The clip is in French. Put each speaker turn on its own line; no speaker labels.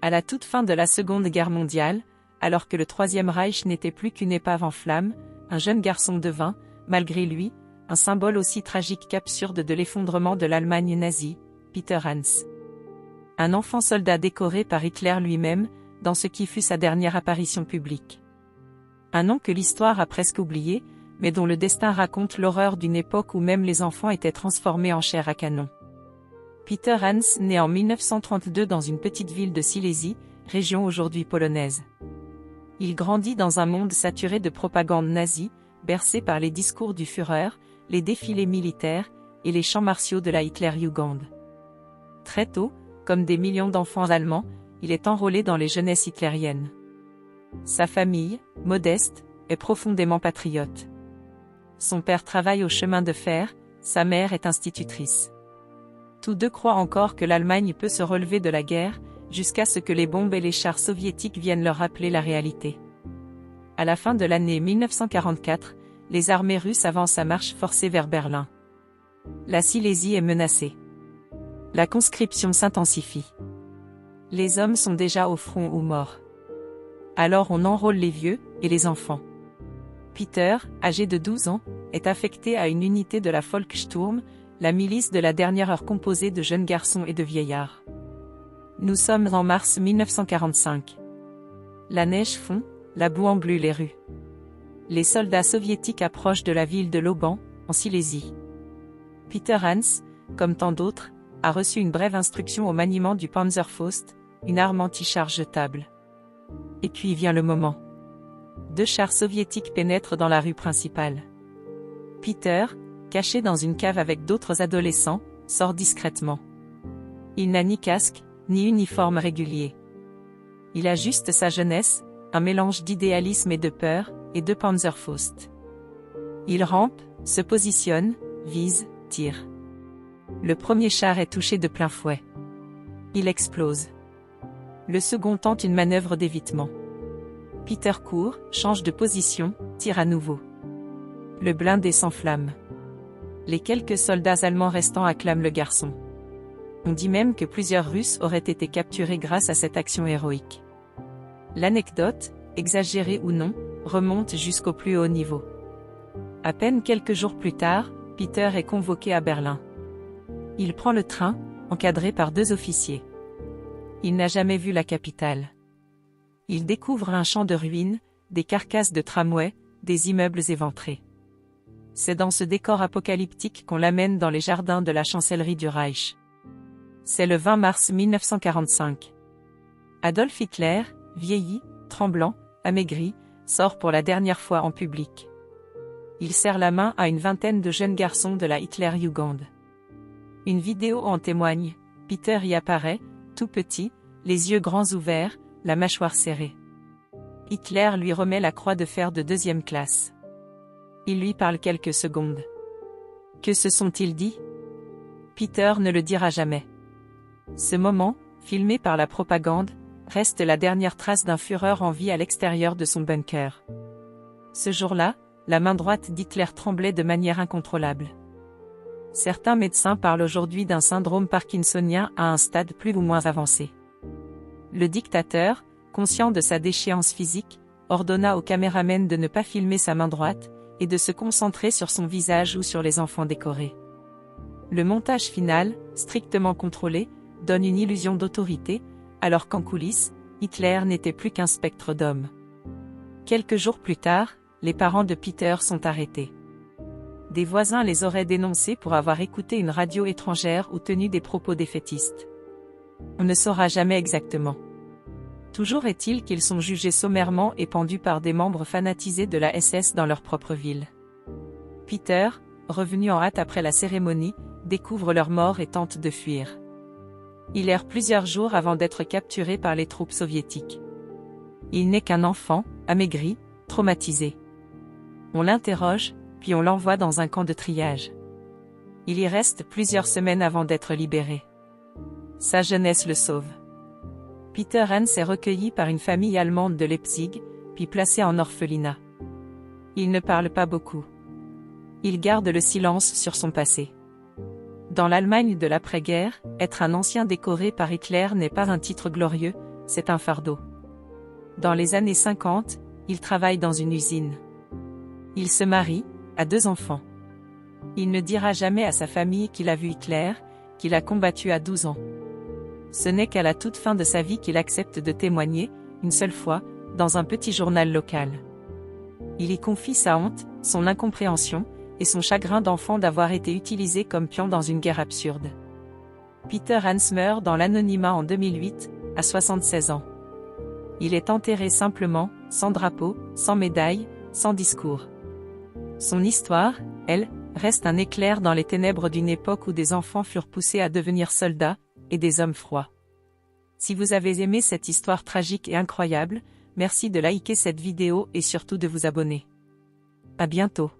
À la toute fin de la Seconde Guerre mondiale, alors que le Troisième Reich n'était plus qu'une épave en flammes, un jeune garçon devint, malgré lui, un symbole aussi tragique qu'absurde de l'effondrement de l'Allemagne nazie, Peter Hans. Un enfant soldat décoré par Hitler lui-même, dans ce qui fut sa dernière apparition publique. Un nom que l'histoire a presque oublié, mais dont le destin raconte l'horreur d'une époque où même les enfants étaient transformés en chair à canon. Peter Hans naît en 1932 dans une petite ville de Silésie, région aujourd'hui polonaise. Il grandit dans un monde saturé de propagande nazie, bercé par les discours du Führer, les défilés militaires, et les chants martiaux de la Hitlerjugend. Très tôt, comme des millions d'enfants allemands, il est enrôlé dans les jeunesses hitlériennes. Sa famille, modeste, est profondément patriote. Son père travaille au chemin de fer, sa mère est institutrice. Tous deux croient encore que l'Allemagne peut se relever de la guerre, jusqu'à ce que les bombes et les chars soviétiques viennent leur rappeler la réalité. À la fin de l'année 1944, les armées russes avancent à marche forcée vers Berlin. La Silésie est menacée. La conscription s'intensifie. Les hommes sont déjà au front ou morts. Alors on enrôle les vieux et les enfants. Peter, âgé de 12 ans, est affecté à une unité de la Volkssturm, la milice de la dernière heure composée de jeunes garçons et de vieillards. Nous sommes en mars 1945. La neige fond, la boue emblue les rues. Les soldats soviétiques approchent de la ville de Loban, en Silésie. Peter Hans, comme tant d'autres, a reçu une brève instruction au maniement du Panzerfaust, une arme anti-char jetable. Et puis vient le moment. 2 chars soviétiques pénètrent dans la rue principale. Peter, caché dans une cave avec d'autres adolescents, sort discrètement. Il n'a ni casque, ni uniforme régulier. Il a juste sa jeunesse, un mélange d'idéalisme et de peur, et de Panzerfaust. Il rampe, se positionne, vise, tire. Le premier char est touché de plein fouet. Il explose. Le second tente une manœuvre d'évitement. Peter court, change de position, tire à nouveau. Le blindé s'enflamme. Les quelques soldats allemands restants acclament le garçon. On dit même que plusieurs Russes auraient été capturés grâce à cette action héroïque. L'anecdote, exagérée ou non, remonte jusqu'au plus haut niveau. À peine quelques jours plus tard, Peter est convoqué à Berlin. Il prend le train, encadré par 2 officiers. Il n'a jamais vu la capitale. Il découvre un champ de ruines, des carcasses de tramways, des immeubles éventrés. C'est dans ce décor apocalyptique qu'on l'amène dans les jardins de la chancellerie du Reich. C'est le 20 mars 1945. Adolf Hitler, vieilli, tremblant, amaigri, sort pour la dernière fois en public. Il serre la main à une vingtaine de jeunes garçons de la Hitlerjugend. Une vidéo en témoigne, Peter y apparaît, tout petit, les yeux grands ouverts, la mâchoire serrée. Hitler lui remet la croix de fer de 2e classe. Il lui parle quelques secondes. Que se sont-ils dit? Peter ne le dira jamais. Ce moment, filmé par la propagande, reste la dernière trace d'un Führer en vie à l'extérieur de son bunker. Ce jour-là, la main droite d'Hitler tremblait de manière incontrôlable. Certains médecins parlent aujourd'hui d'un syndrome parkinsonien à un stade plus ou moins avancé. Le dictateur, conscient de sa déchéance physique, ordonna au caméraman de ne pas filmer sa main droite, et de se concentrer sur son visage ou sur les enfants décorés. Le montage final, strictement contrôlé, donne une illusion d'autorité, alors qu'en coulisses, Hitler n'était plus qu'un spectre d'homme. Quelques jours plus tard, les parents de Peter sont arrêtés. Des voisins les auraient dénoncés pour avoir écouté une radio étrangère ou tenu des propos défaitistes. On ne saura jamais exactement. Toujours est-il qu'ils sont jugés sommairement et pendus par des membres fanatisés de la SS dans leur propre ville. Peter, revenu en hâte après la cérémonie, découvre leur mort et tente de fuir. Il erre plusieurs jours avant d'être capturé par les troupes soviétiques. Il n'est qu'un enfant, amaigri, traumatisé. On l'interroge, puis on l'envoie dans un camp de triage. Il y reste plusieurs semaines avant d'être libéré. Sa jeunesse le sauve. Peter Hans est recueilli par une famille allemande de Leipzig, puis placé en orphelinat. Il ne parle pas beaucoup. Il garde le silence sur son passé. Dans l'Allemagne de l'après-guerre, être un ancien décoré par Hitler n'est pas un titre glorieux, c'est un fardeau. Dans les années 50, il travaille dans une usine. Il se marie, a 2 enfants. Il ne dira jamais à sa famille qu'il a vu Hitler, qu'il a combattu à 12 ans. Ce n'est qu'à la toute fin de sa vie qu'il accepte de témoigner, une seule fois, dans un petit journal local. Il y confie sa honte, son incompréhension, et son chagrin d'enfant d'avoir été utilisé comme pion dans une guerre absurde. Peter Hans meurt dans l'anonymat en 2008, à 76 ans. Il est enterré simplement, sans drapeau, sans médaille, sans discours. Son histoire, elle, reste un éclair dans les ténèbres d'une époque où des enfants furent poussés à devenir soldats, et des hommes froids. Si vous avez aimé cette histoire tragique et incroyable, merci de liker cette vidéo et surtout de vous abonner. À bientôt.